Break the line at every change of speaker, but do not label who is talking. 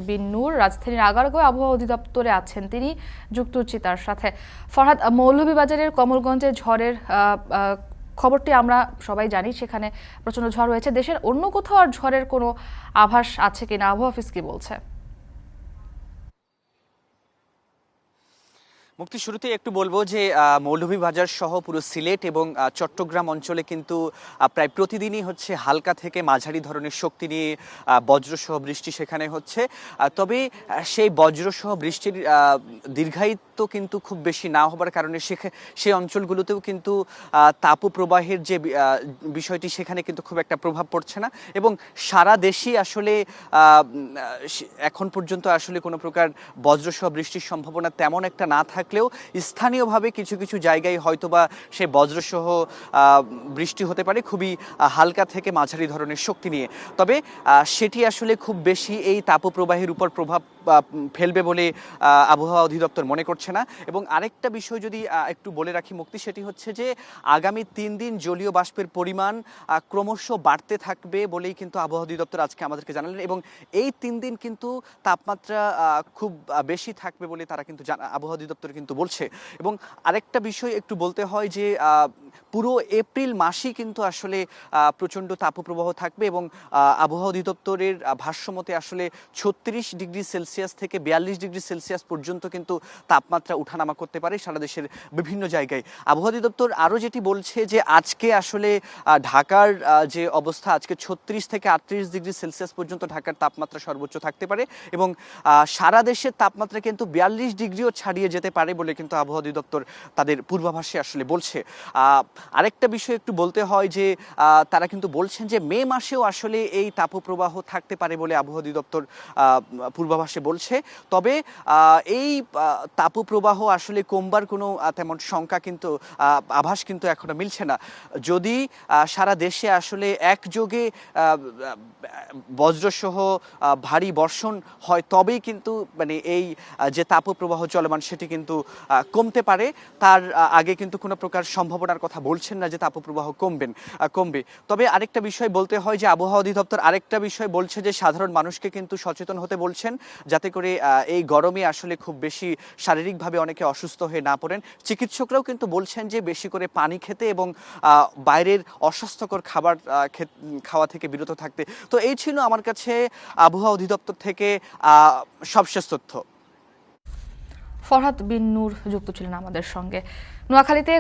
বিন নূর রাজধানীর আগারগাঁও আবহাওয়া অধিদপ্তরে আছেন, তিনি যুক্ত হচ্ছি তার সাথে। ফরহাদ, মৌলভীবাজারের কমলগঞ্জে ঝড়ের খবরটি আমরা সবাই জানি, সেখানে প্রচন্ড ঝড় হয়েছে। দেশের অন্য কোথাও আর ঝড়ের কোনো আভাস আছে কিনা, আবহাওয়া অফিস কি বলছে?
মুক্তি, শুরুতেই একটু বলবো যে মৌলভীবাজার সহ পুরো সিলেট এবং চট্টগ্রাম অঞ্চলে কিন্তু প্রায় প্রতিদিনই হচ্ছে হালকা থেকে মাঝারি ধরনের শক্তি নিয়ে বজ্রসহ বৃষ্টি সেখানে হচ্ছে। তবে সেই বজ্রসহ বৃষ্টির দীর্ঘায়িত্ব কিন্তু খুব বেশি না হবার কারণে সেই অঞ্চলগুলোতেও কিন্তু তাপপ্রবাহের যে বিষয়টি সেখানে কিন্তু খুব একটা প্রভাব পড়ছে না, এবং সারা দেশই আসলে এখন পর্যন্ত আসলে কোনো প্রকার বজ্রসহ বৃষ্টির সম্ভাবনা তেমন একটা না থাকলেও স্থানীয়ভাবে কিছু কিছু জায়গায় হয়তোবা সেই বজ্রসহ বৃষ্টি হতে পারে, খুবই হালকা থেকে মাঝারি ধরনের শক্তি নিয়ে। তবে সেটি আসলে খুব বেশি এই তাপপ্রবাহের উপর প্রভাব ফেলবে বলে আবহাওয়া অধিদপ্তর মনে করছে না। এবং আরেকটা বিষয় যদি একটু বলে রাখি মুক্তি, সেটি হচ্ছে যে আগামী 3 দিন জলীয় বাষ্পের পরিমাণ ক্রমশ বাড়তে থাকবে বলেই কিন্তু আবহাওয়া অধিদপ্তর আজকে আমাদেরকে জানালেন, এবং এই 3 দিন কিন্তু তাপমাত্রা খুব বেশি থাকবে বলে তারা কিন্তু আবহাওয়া অধিদপ্তর কিন্তু বলছে। এবং আরেকটা বিষয় একটু বলতে হয় যে পুরো এপ্রিল মাসই কিন্তু আসলে প্রচণ্ড তাপপ্রবাহ থাকবে, এবং আবহাওয়া অধিদপ্তরের ভাষ্যমতে আসলে 36 ডিগ্রি সেলসিয়াস থেকে 42 ডিগ্রি সেলসিয়াস পর্যন্ত কিন্তু তাপমাত্রা উঠানামা করতে পারে সারা দেশের বিভিন্ন জায়গায়। আবহাওয়া অধিদপ্তর আরও যেটি বলছে যে আজকে আসলে ঢাকার যে অবস্থা, আজকে 36 থেকে 38 ডিগ্রি সেলসিয়াস পর্যন্ত ঢাকার তাপমাত্রা সর্বোচ্চ থাকতে পারে, এবং সারা দেশের তাপমাত্রা কিন্তু 42 ডিগ্রিও ছাড়িয়ে যেতে পারে বলে কিন্তু আবহাওয়া অধিদপ্তর তাদের পূর্বাভাসে আসলে বলছে। আরেকটা বিষয় একটু বলতে হয় যে তারা কিন্তু বলছেন যে মে মাসেও আসলে এই তাপপ্রবাহ থাকতে পারে বলে আবহাওয়া অধিদপ্তর পূর্বাভাসে বলছে। তবে এই তাপপ্রবাহ আসলে কমবার কোনো তেমন শঙ্কা কিন্তু আভাস কিন্তু এখনো মিলছে না। যদি সারা দেশে আসলে একযোগে বজ্রসহ ভারী বর্ষণ হয় তবেই কিন্তু মানে এই যে তাপপ্রবাহ চলমান সেটি কিন্তু কমতে পারে। তার আগে কিন্তু কোনো প্রকার সম্ভাবনার কথা বলছেন না যে তাপপ্রবাহ কমবে। তবে আরেকটা বিষয় বলতে হয় যে আবহাওয়া অধিদপ্তর আরেকটা বিষয় বলছে যে সাধারণ মানুষকে কিন্তু সচেতন হতে বলছেন, যাতে করে এই গরমে আসলে খুব বেশি শারীরিকভাবে অনেকে অসুস্থ হয়ে না পড়েন। চিকিৎসকরাও কিন্তু বলছেন যে বেশি করে পানি খেতে এবং বাইরের অস্বাস্থ্যকর খাবার খাওয়া থেকে বিরত থাকতে। তো এই ছিল আমার কাছে আবহাওয়া অধিদপ্তর থেকে সবশেষ তথ্য।
ফরহাদ বিন নূর যুক্ত ছিলেন আমাদের সঙ্গে। নোয়াখালীতে